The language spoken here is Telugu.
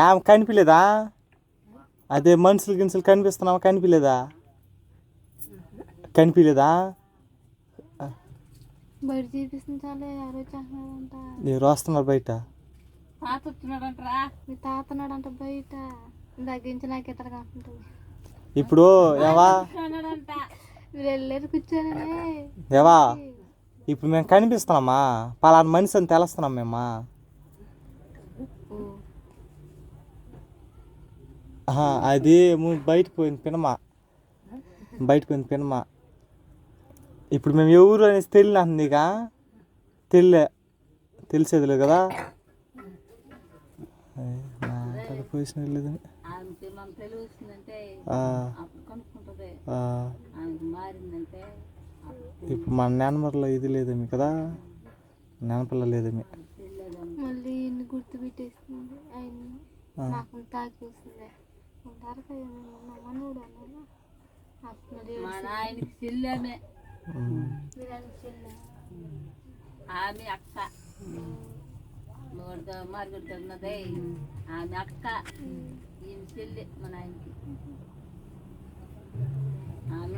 ఏం కనిపించలేదా? అదే మనుషులు గినుసులు కనిపిస్తున్నావా? కనిపించలేదా? కనిపించలేదా? బయట చూపిస్తుంది చాలా ఎవరు వచ్చేస్తున్నారంట. ఎవరు వస్తున్నారు బయట? తాత వచ్చినాడంటరా. మీ తాత ఉన్నాడంట బయట. దగ్గరించి నాకు ఇతర కాకుంటుంది. ఇప్పుడు ఏవా మీరు వెళ్ళారు కూర్చోనే. ఏవా ఇప్పుడు మేము కనిపిస్తున్నామా? పలానా మనిషి అని తెలుస్తున్నాం మేమా? అది బయటకు పోయింది పినమా. బయటకు పోయింది పినమా. ఇప్పుడు మేము ఎవరు అనేసి తెలియనందుగా తెలిసేదిలే కదా. పొజిషన్ వెళ్ళేదని ఇప్పుడు మన నెంబర్లో ఇది లేదేమి కదా, నెనపల్ల లేదేమి. మళ్ళీ ఇన్ని గుర్తు పెట్టేస్తుంది ఆయన. నాకు తాకి వస్తుంది ఉంటారు కదా మనోడు అన్న. మా నాయనకి చెల్లెమే. ఆమె అక్క మార్గడి ఉన్నదే. ఆమె అక్క ఈమె చెల్లె మా నాయనకి. ఆమె